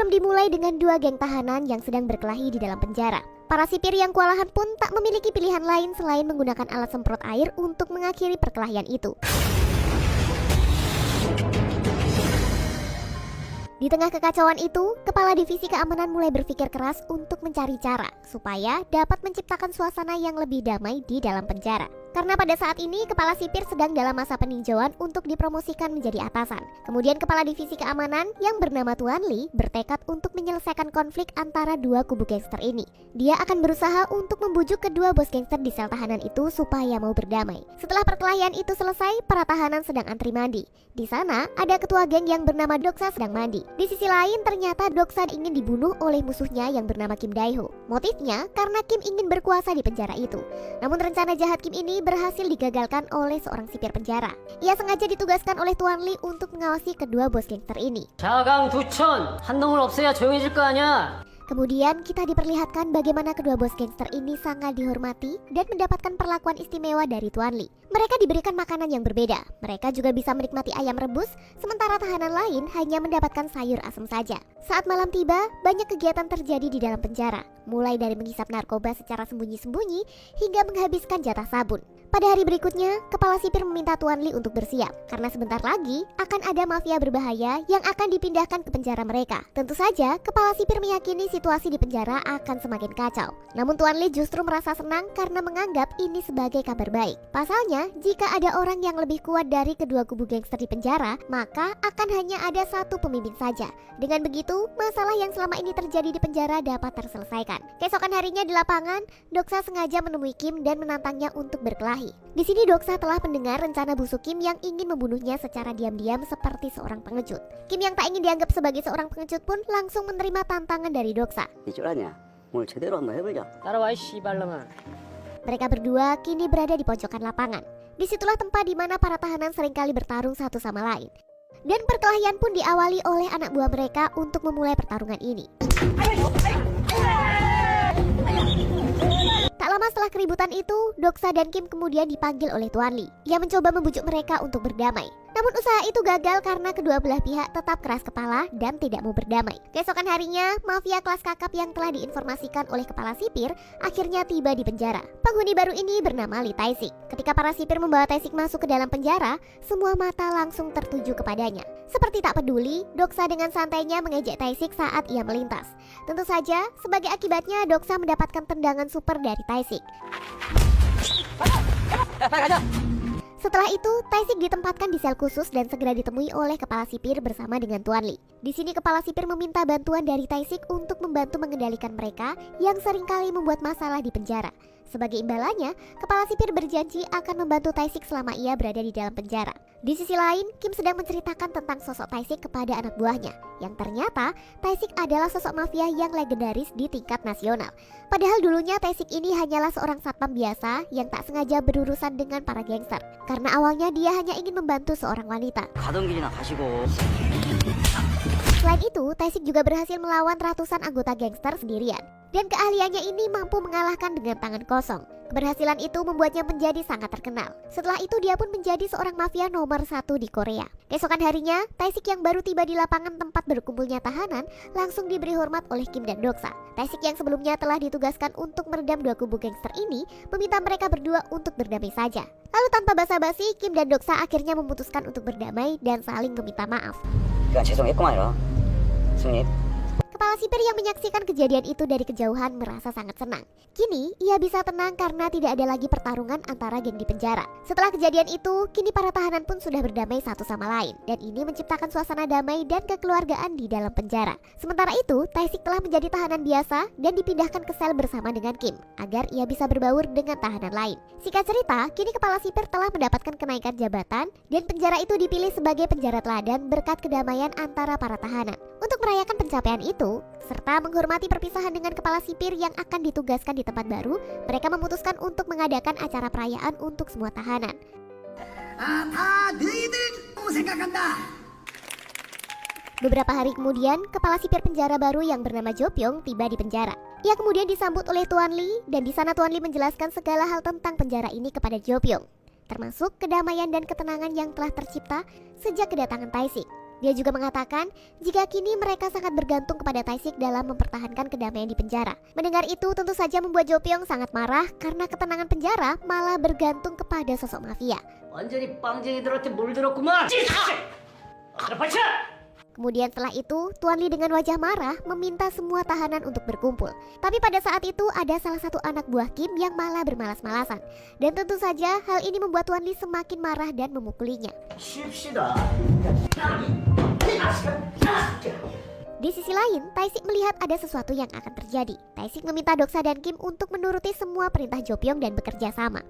Film dimulai dengan dua geng tahanan yang sedang berkelahi di dalam penjara. Para sipir yang kewalahan pun tak memiliki pilihan lain selain menggunakan alat semprot air untuk mengakhiri perkelahian itu. Di tengah kekacauan itu, Kepala Divisi Keamanan mulai berpikir keras untuk mencari cara supaya dapat menciptakan suasana yang lebih damai di dalam penjara. Karena pada saat ini Kepala Sipir sedang dalam masa peninjauan untuk dipromosikan menjadi atasan. Kemudian Kepala Divisi Keamanan yang bernama Tuan Lee bertekad untuk menyelesaikan konflik antara dua kubu gangster ini. Dia akan berusaha untuk membujuk kedua bos gangster di sel tahanan itu supaya mau berdamai. Setelah perkelahian itu selesai, para tahanan sedang antri mandi. Di sana ada ketua geng yang bernama Doksa sedang mandi. Di sisi lain ternyata Doksa ingin dibunuh oleh musuhnya yang bernama Kim Dae-ho. Motifnya karena Kim ingin berkuasa di penjara itu. Namun rencana jahat Kim ini berhasil digagalkan oleh seorang sipir penjara. Ia sengaja ditugaskan oleh Tuan Lee untuk mengawasi kedua bos gangster ini. 자강 두천 한 놈을 없애야 조용해질 거 아니야. Kemudian kita diperlihatkan bagaimana kedua bos gangster ini sangat dihormati dan mendapatkan perlakuan istimewa dari Tuan Lee. Mereka diberikan makanan yang berbeda. Mereka juga bisa menikmati ayam rebus, sementara tahanan lain hanya mendapatkan sayur asam saja. Saat malam tiba, banyak kegiatan terjadi di dalam penjara. Mulai dari menghisap narkoba secara sembunyi-sembunyi hingga menghabiskan jatah sabun. Pada hari berikutnya, Kepala Sipir meminta Tuan Lee untuk bersiap, karena sebentar lagi akan ada mafia berbahaya yang akan dipindahkan ke penjara mereka. Tentu saja, Kepala Sipir meyakini situasi di penjara akan semakin kacau. Namun Tuan Lee justru merasa senang karena menganggap ini sebagai kabar baik. Pasalnya, jika ada orang yang lebih kuat dari kedua kubu gangster di penjara, maka akan hanya ada satu pemimpin saja. Dengan begitu, masalah yang selama ini terjadi di penjara dapat terselesaikan. Keesokan harinya di lapangan, Doksa sengaja menemui Kim dan menantangnya untuk berkelahi. Di sini Doksa telah mendengar rencana busuk Kim yang ingin membunuhnya secara diam-diam seperti seorang pengecut. Kim yang tak ingin dianggap sebagai seorang pengecut pun langsung menerima tantangan dari Doksa. 이줄아냐? 뭘 제대로 한번 해보자. 따라와 이 씨발놈아. Mereka berdua kini berada di pojokan lapangan. Disitulah tempat di mana para tahanan seringkali bertarung satu sama lain. Dan perkelahian pun diawali oleh anak buah mereka untuk memulai pertarungan ini. Tak lama setelah keributan itu, Doksa dan Kim kemudian dipanggil oleh Tuan Lee. Ia mencoba membujuk mereka untuk berdamai. Namun usaha itu gagal karena kedua belah pihak tetap keras kepala dan tidak mau berdamai. Keesokan harinya, mafia kelas kakap yang telah diinformasikan oleh Kepala Sipir akhirnya tiba di penjara. Penghuni baru ini bernama Lee Tae-sik. Ketika para sipir membawa Tae-sik masuk ke dalam penjara, semua mata langsung tertuju kepadanya. Seperti tak peduli, Doksa dengan santainya mengejek Tae-sik saat ia melintas. Tentu saja, sebagai akibatnya Doksa mendapatkan tendangan super dari Tae-sik. Setelah itu, Tae-sik ditempatkan di sel khusus dan segera ditemui oleh Kepala Sipir bersama dengan Tuan Lee. Di sini Kepala Sipir meminta bantuan dari Tae-sik untuk membantu mengendalikan mereka yang seringkali membuat masalah di penjara. Sebagai imbalannya, Kepala Sipir berjanji akan membantu Tae-sik selama ia berada di dalam penjara. Di sisi lain, Kim sedang menceritakan tentang sosok Tae-sik kepada anak buahnya, yang ternyata Tae-sik adalah sosok mafia yang legendaris di tingkat nasional. Padahal dulunya Tae-sik ini hanyalah seorang satpam biasa yang tak sengaja berurusan dengan para gangster, karena awalnya dia hanya ingin membantu seorang wanita. 가던 길이나 가시고. Selain itu, Tae-sik juga berhasil melawan ratusan anggota gangster sendirian. Dan keahliannya ini mampu mengalahkan dengan tangan kosong. Keberhasilan itu membuatnya menjadi sangat terkenal. Setelah itu dia pun menjadi seorang mafia nomor 1 di Korea. Keesokan harinya, Tae-sik yang baru tiba di lapangan tempat berkumpulnya tahanan langsung diberi hormat oleh Kim dan Doksa. Tae-sik yang sebelumnya telah ditugaskan untuk meredam dua kubu gangster ini meminta mereka berdua untuk berdamai saja. Lalu tanpa basa-basi, Kim dan Doksa akhirnya memutuskan untuk berdamai dan saling meminta maaf. 그냥 죄송했구만요. 승립. Kepala sipir yang menyaksikan kejadian itu dari kejauhan merasa sangat senang. Kini ia bisa tenang karena tidak ada lagi pertarungan antara geng di penjara. Setelah kejadian itu, kini para tahanan pun sudah berdamai satu sama lain. Dan ini menciptakan suasana damai dan kekeluargaan di dalam penjara. Sementara itu, Tae-sik telah menjadi tahanan biasa dan dipindahkan ke sel bersama dengan Kim, agar ia bisa berbaur dengan tahanan lain. Singkat cerita, kini kepala sipir telah mendapatkan kenaikan jabatan dan penjara itu dipilih sebagai penjara teladan berkat kedamaian antara para tahanan. Untuk merayakan pencapaian itu, serta menghormati perpisahan dengan kepala sipir yang akan ditugaskan di tempat baru, mereka memutuskan untuk mengadakan acara perayaan untuk semua tahanan. Beberapa hari kemudian, kepala sipir penjara baru yang bernama Jo Pyong tiba di penjara. Ia kemudian disambut oleh Tuan Lee, dan di sana Tuan Lee menjelaskan segala hal tentang penjara ini kepada Jo Pyong, termasuk kedamaian dan ketenangan yang telah tercipta sejak kedatangan Tae-sik. Dia juga mengatakan jika kini mereka sangat bergantung kepada Tae-sik dalam mempertahankan kedamaian di penjara. Mendengar itu tentu saja membuat Jo Pyong sangat marah karena ketenangan penjara malah bergantung kepada sosok mafia. 완전히 빵쟁이들한테 물들었구만. 발차! Kemudian setelah itu, Tuan Lee dengan wajah marah meminta semua tahanan untuk berkumpul. Tapi pada saat itu ada salah satu anak buah Kim yang malah bermalas-malasan. Dan tentu saja hal ini membuat Tuan Lee semakin marah dan memukulinya. 쉽시다. Di sisi lain, Tae-sik melihat ada sesuatu yang akan terjadi. Tae-sik meminta Doksa dan Kim untuk menuruti semua perintah Jo Pyong dan bekerja sama.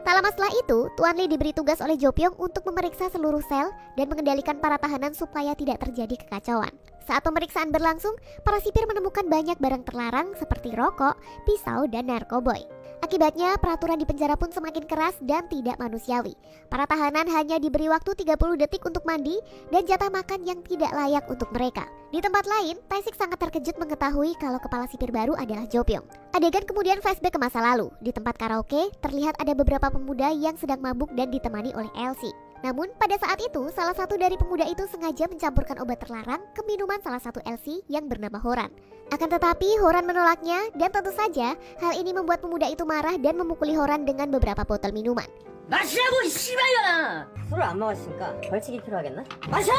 Tak lama setelah itu, Tuan Lee diberi tugas oleh Jo Pyong untuk memeriksa seluruh sel dan mengendalikan para tahanan supaya tidak terjadi kekacauan. Saat pemeriksaan berlangsung, para sipir menemukan banyak barang terlarang seperti rokok, pisau, dan narkoboy. Akibatnya, peraturan di penjara pun semakin keras dan tidak manusiawi. Para tahanan hanya diberi waktu 30 detik untuk mandi dan jatah makan yang tidak layak untuk mereka. Di tempat lain, Tae-sik sangat terkejut mengetahui kalau kepala sipir baru adalah Jo Pyong. Adegan kemudian flashback ke masa lalu. Di tempat karaoke, terlihat ada beberapa pemuda yang sedang mabuk dan ditemani oleh Elsie. Namun, pada saat itu, salah satu dari pemuda itu sengaja mencampurkan obat terlarang ke minuman salah satu Elsie yang bernama Horan. Akan tetapi, Horan menolaknya dan tentu saja hal ini membuat pemuda itu marah dan memukuli Horan dengan beberapa botol minuman. 마시라고 이 씨발년아! 술을 안 마셨으니까 벌칙이 필요하겠나? 마셔!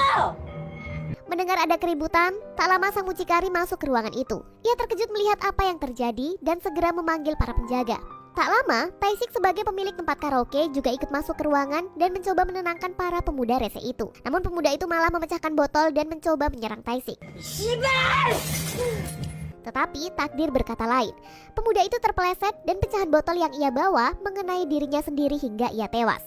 Mendengar ada keributan, tak lama sang mucikari masuk ke ruangan itu. Ia terkejut melihat apa yang terjadi dan segera memanggil para penjaga. Tak lama, Tae-sik sebagai pemilik tempat karaoke juga ikut masuk ke ruangan dan mencoba menenangkan para pemuda rese itu. Namun pemuda itu malah memecahkan botol dan mencoba menyerang Tae-sik. Tetapi takdir berkata lain. Pemuda itu terpeleset dan pecahan botol yang ia bawa mengenai dirinya sendiri hingga ia tewas.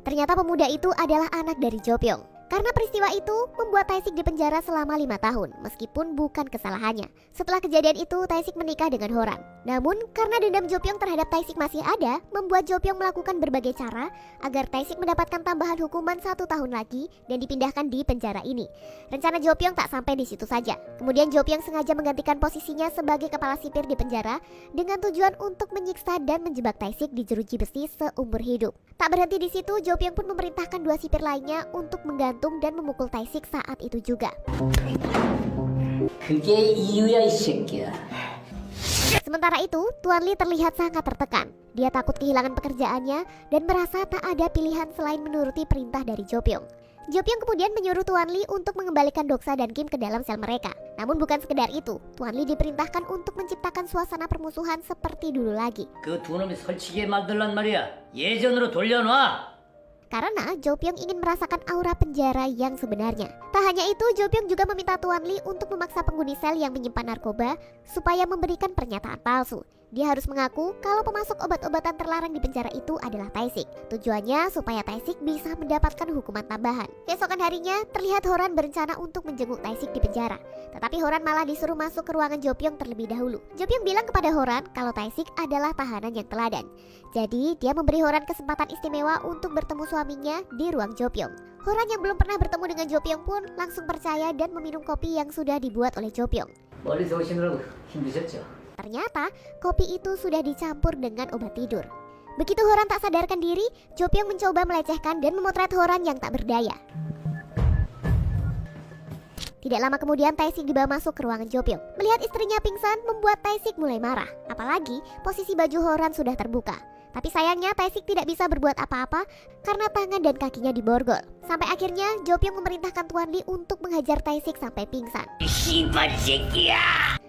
Ternyata pemuda itu adalah anak dari Jo Pyong. Karena peristiwa itu membuat Tae-sik dipenjara selama 5 tahun, meskipun bukan kesalahannya. Setelah kejadian itu, Tae-sik menikah dengan Horan. Namun, karena dendam Jo Pyong terhadap Tae-sik masih ada, membuat Jo Pyong melakukan berbagai cara agar Tae-sik mendapatkan tambahan hukuman 1 tahun lagi dan dipindahkan di penjara ini. Rencana Jo Pyong tak sampai di situ saja. Kemudian Jo Pyong sengaja menggantikan posisinya sebagai kepala sipir di penjara dengan tujuan untuk menyiksa dan menjebak Tae-sik di jeruji besi seumur hidup. Tak berhenti di situ, Jo Pyong pun memerintahkan 2 sipir lainnya untuk menggantung dan memukul Tae-sik saat itu juga. 그게 이유야 이 새끼야. Sementara itu, Tuan Lee terlihat sangat tertekan. Dia takut kehilangan pekerjaannya dan merasa tak ada pilihan selain menuruti perintah dari Jo Pyong. Jo Pyong kemudian menyuruh Tuan Lee untuk mengembalikan Doksa dan Kim ke dalam sel mereka. Namun bukan sekedar itu, Tuan Lee diperintahkan untuk menciptakan suasana permusuhan seperti dulu lagi. 그 두 놈이 설치게 만들란 말이야. 예전으로 돌려놔. Karena Jo Pyong ingin merasakan aura penjara yang sebenarnya. Tak hanya itu, Jo Pyong juga meminta Tuan Lee untuk memaksa penghuni sel yang menyimpan narkoba supaya memberikan pernyataan palsu. Dia harus mengaku kalau pemasok obat-obatan terlarang di penjara itu adalah Tae-sik. Tujuannya supaya Tae-sik bisa mendapatkan hukuman tambahan. Keesokan harinya, terlihat Horan berencana untuk menjenguk Tae-sik di penjara. Tetapi Horan malah disuruh masuk ke ruangan Jo Pyong terlebih dahulu. Jo Pyong bilang kepada Horan kalau Tae-sik adalah tahanan yang teladan. Jadi, dia memberi Horan kesempatan istimewa untuk bertemu suaminya di ruang Jo Pyong. Horan yang belum pernah bertemu dengan Jo Pyong pun langsung percaya dan meminum kopi yang sudah dibuat oleh Jo Pyong. 멀리서 오시느라고 힘드셨죠? Ternyata, kopi itu sudah dicampur dengan obat tidur. Begitu Horan tak sadarkan diri, Jo Pyong mencoba melecehkan dan memotret Horan yang tak berdaya. Tidak lama kemudian Tae-sik dibawa masuk ke ruangan Jo Pyong. Melihat istrinya pingsan membuat Tae-sik mulai marah. Apalagi posisi baju Horan sudah terbuka. Tapi sayangnya Tae-sik tidak bisa berbuat apa-apa karena tangan dan kakinya diborgol. Sampai akhirnya Jo Pyong memerintahkan Tuan Lee untuk menghajar Tae-sik sampai pingsan.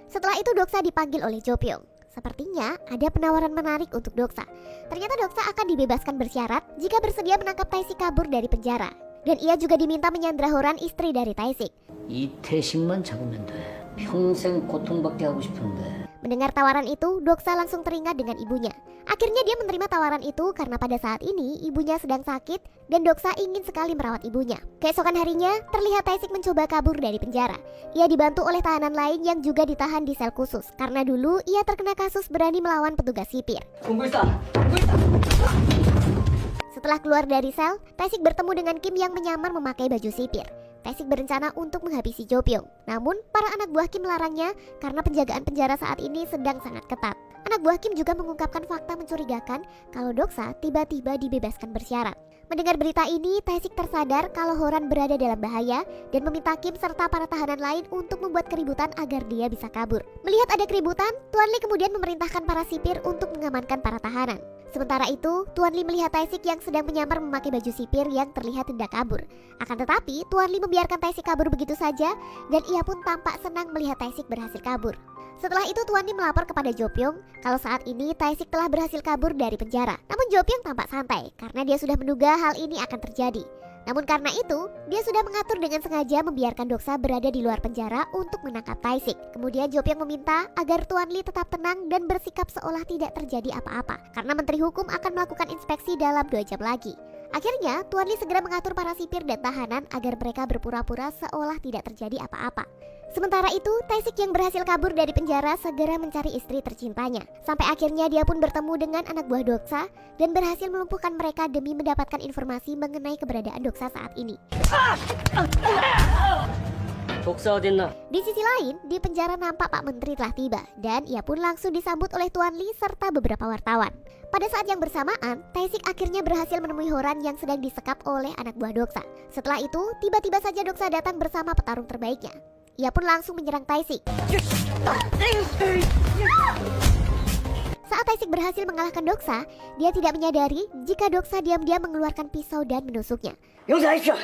Setelah itu Doksa dipanggil oleh Jo Pyong. Sepertinya ada penawaran menarik untuk Doksa. Ternyata Doksa akan dibebaskan bersyarat jika bersedia menangkap Tae-sik kabur dari penjara. Dan ia juga diminta menyandra Horan, istri dari Tae-sik. 이태식만 잡으면 돼. 평생 고통받게 하고 싶은데. Mendengar tawaran itu, Doksa langsung teringat dengan ibunya. Akhirnya dia menerima tawaran itu karena pada saat ini ibunya sedang sakit dan Doksa ingin sekali merawat ibunya. Keesokan harinya, terlihat Tae-sik mencoba kabur dari penjara. Ia dibantu oleh tahanan lain yang juga ditahan di sel khusus karena dulu ia terkena kasus berani melawan petugas sipir. Setelah keluar dari sel, Tae-sik bertemu dengan Kim yang menyamar memakai baju sipir. Tae-sik berencana untuk menghabisi Jo Pyong. Namun, para anak buah Kim melarangnya karena penjagaan penjara saat ini sedang sangat ketat. Anak buah Kim juga mengungkapkan fakta mencurigakan kalau Doksa tiba-tiba dibebaskan bersyarat. Mendengar berita ini, Tae-sik tersadar kalau Horan berada dalam bahaya dan meminta Kim serta para tahanan lain untuk membuat keributan agar dia bisa kabur. Melihat ada keributan, Tuan Lee kemudian memerintahkan para sipir untuk mengamankan para tahanan. Sementara itu, Tuan Lee melihat Tae-sik yang sedang menyamar memakai baju sipir yang terlihat hendak kabur. Akan tetapi, Tuan Lee membiarkan Tae-sik kabur begitu saja dan ia pun tampak senang melihat Tae-sik berhasil kabur. Setelah itu Tuan Lee melapor kepada Jo Pyong kalau saat ini Tae-sik telah berhasil kabur dari penjara. Namun Jo Pyong tampak santai karena dia sudah menduga hal ini akan terjadi. Namun karena itu, dia sudah mengatur dengan sengaja membiarkan Doksa berada di luar penjara untuk menangkap Tae-sik. Kemudian Jo Pyong meminta agar Tuan Lee tetap tenang dan bersikap seolah tidak terjadi apa-apa karena Menteri Hukum akan melakukan inspeksi dalam 2 jam lagi. Akhirnya, Tuan Lee segera mengatur para sipir dan tahanan agar mereka berpura-pura seolah tidak terjadi apa-apa. Sementara itu, Tae-sik yang berhasil kabur dari penjara segera mencari istri tercintanya. Sampai akhirnya dia pun bertemu dengan anak buah Doksa dan berhasil melumpuhkan mereka demi mendapatkan informasi mengenai keberadaan Doksa saat ini. 독사 어딨나? Di sisi lain, di penjara nampak Pak Menteri telah tiba dan ia pun langsung disambut oleh Tuan Lee serta beberapa wartawan. Pada saat yang bersamaan, Tae-sik akhirnya berhasil menemui Horan yang sedang disekap oleh anak buah Doksa. Setelah itu, tiba-tiba saja Doksa datang bersama petarung terbaiknya. Ia pun langsung menyerang Tae-sik. Saat Tae-sik berhasil mengalahkan Doksa, dia tidak menyadari jika Doksa diam-diam mengeluarkan pisau dan menusuknya. 용서하십시오.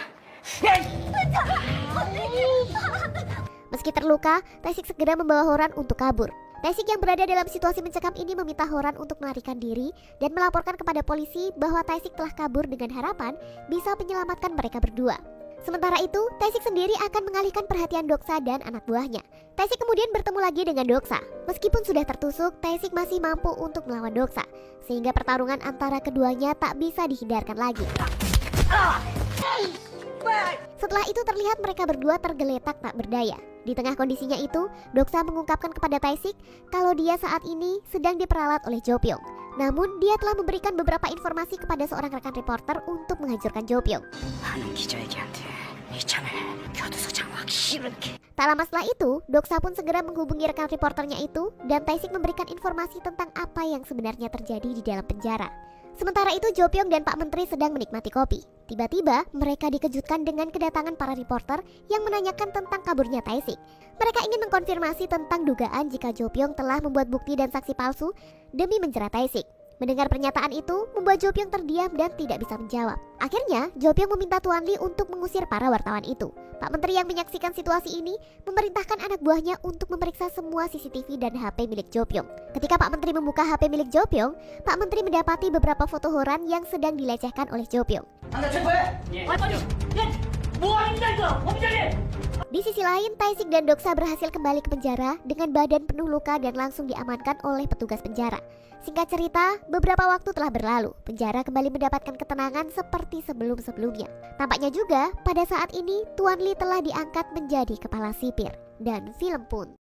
Meski terluka, Tae-sik segera membawa Horan untuk kabur. Tae-sik yang berada dalam situasi mencekam ini meminta Horan untuk melarikan diri dan melaporkan kepada polisi bahwa Tae-sik telah kabur dengan harapan bisa menyelamatkan mereka berdua. Sementara itu, Tae-sik sendiri akan mengalihkan perhatian Doksa dan anak buahnya. Tae-sik kemudian bertemu lagi dengan Doksa. Meskipun sudah tertusuk, Tae-sik masih mampu untuk melawan Doksa, sehingga pertarungan antara keduanya tak bisa dihindarkan lagi. Setelah itu terlihat mereka berdua tergeletak tak berdaya. Di tengah kondisinya itu, Doksa mengungkapkan kepada Tae-sik kalau dia saat ini sedang diperalat oleh Jo Pyong. Namun dia telah memberikan beberapa informasi kepada seorang rekan reporter untuk menghancurkan Jo Pyong. 하는 기자에게한테 이참에 교도소장 와기 싫은게. Tak lama setelah itu, Doksa pun segera menghubungi rekan reporternya itu dan Tae-sik memberikan informasi tentang apa yang sebenarnya terjadi di dalam penjara. Sementara itu Jo Pyong dan Pak Menteri sedang menikmati kopi. Tiba-tiba mereka dikejutkan dengan kedatangan para reporter yang menanyakan tentang kaburnya Tae-sik. Mereka ingin mengkonfirmasi tentang dugaan jika Jo Pyong telah membuat bukti dan saksi palsu demi menjerat Tae-sik. Mendengar pernyataan itu membuat Jo Pyong terdiam dan tidak bisa menjawab. Akhirnya Jo Pyong meminta Tuan Lee untuk mengusir para wartawan itu. Pak Menteri yang menyaksikan situasi ini memerintahkan anak buahnya untuk memeriksa semua CCTV dan HP milik Jo Pyong. Ketika Pak Menteri membuka HP milik Jo Pyong, Pak Menteri mendapati beberapa foto Horan yang sedang dilecehkan oleh Jo Pyong. Di sisi lain, Tae-sik dan Doksa berhasil kembali ke penjara dengan badan penuh luka dan langsung diamankan oleh petugas penjara. Singkat cerita, beberapa waktu telah berlalu, penjara kembali mendapatkan ketenangan seperti sebelum-sebelumnya. Tampaknya juga, pada saat ini, Tuan Lee telah diangkat menjadi kepala sipir. Dan film pun